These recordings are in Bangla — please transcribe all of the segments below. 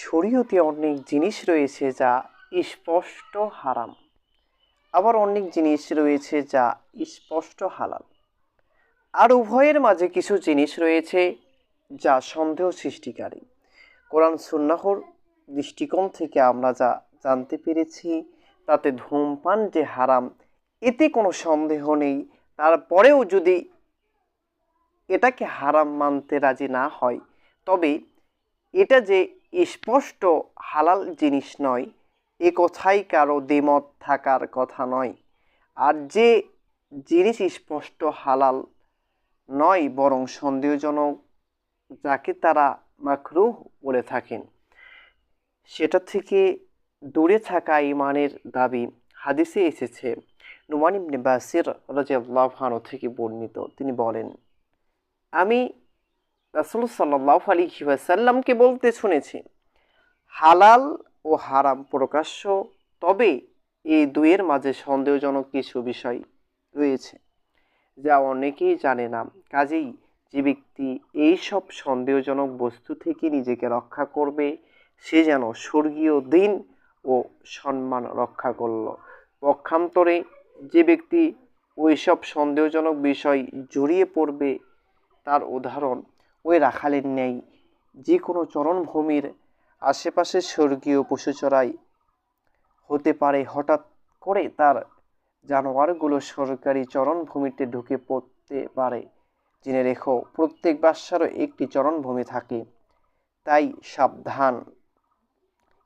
শরীয়তে অনেক জিনিস রয়েছে যা স্পষ্ট হারাম, আবার অনেক জিনিস রয়েছে যা স্পষ্ট হালাল। আর উভয়ের মাঝে কিছু জিনিস রয়েছে যা সন্দেহ সৃষ্টিকারী। কোরআন সুন্নাহর দৃষ্টিকোণ থেকে আমরা যা জানতে পেরেছি তাতে ধূমপান যে হারাম এতে কোনো সন্দেহ নেই। তারপরেও যদি এটাকে হারাম মানতে রাজি না হয়, তবে এটা যে স্পষ্ট হালাল জিনিস নয় এ কথাই কারো দ্বিমত থাকার কথা নয়। আর যে জিনিস স্পষ্ট হালাল নয় বরং সন্দেহজনক, যাকে তারা মাকরুহ বলে থাকেন, সেটা থেকে দূরে থাকা ইমানের দাবি। হাদিসে এসেছে, নুমান ইবনে বাসির রাদিয়াল্লাহু আনহু থেকে বর্ণিত, তিনি বলেন, আমি রাসূল সাল্লাল্লাহু আলাইহি ওয়াসাল্লামকে বলতে শুনেছি, হালাল ও হারাম প্রকাশ্য, তবে এই দুইয়ের মাঝে সন্দেহজনক কিছু বিষয় রয়েছে যা অনেকেই জানে না। কাজেই যে ব্যক্তি এই সব সন্দেহজনক বস্তু থেকে নিজেকে রক্ষা করবে সে যেন স্বর্গীয় দিন ও সম্মান রক্ষা করল। পক্ষান্তরে যে ব্যক্তি ওই সব সন্দেহজনক বিষয় জড়িয়ে পড়বে তার উদাহরণ ওই রাখালের ন্যায় যে কোনো চরণভূমির আশেপাশে স্বর্গীয় পশু চড়াই হতে পারে। হঠাৎ করে তার জানোয়ারগুলো সরকারি চরণভূমিতে ঢুকে পড়তে পারে। জেনে রেখো, প্রত্যেক বাদশারও একটি চরণভূমি থাকে, তাই সাবধান।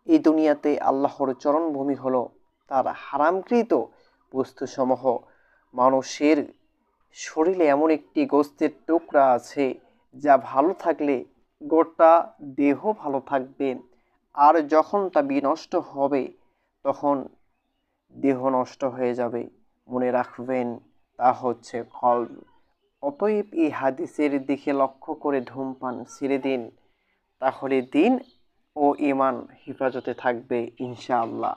এই দুনিয়াতে আল্লাহর চরণভূমি হলো তার হারামকৃত বস্তুসমূহ। মানুষের শরীরে এমন একটি গোস্তের টুকরা আছে যা ভালো থাকলে গোটা দেহ ভালো থাকবে, আর যখন তা বিনষ্ট হবে তখন দেহ নষ্ট হয়ে যাবে। মনে রাখবেন, তা হচ্ছে কলব। অতএব এই হাদিসের দিকে লক্ষ্য করে ধূমপান ছেড়ে দিন, তাহলে দিন ও ঈমান হেফাজতে থাকবে ইনশাআল্লাহ।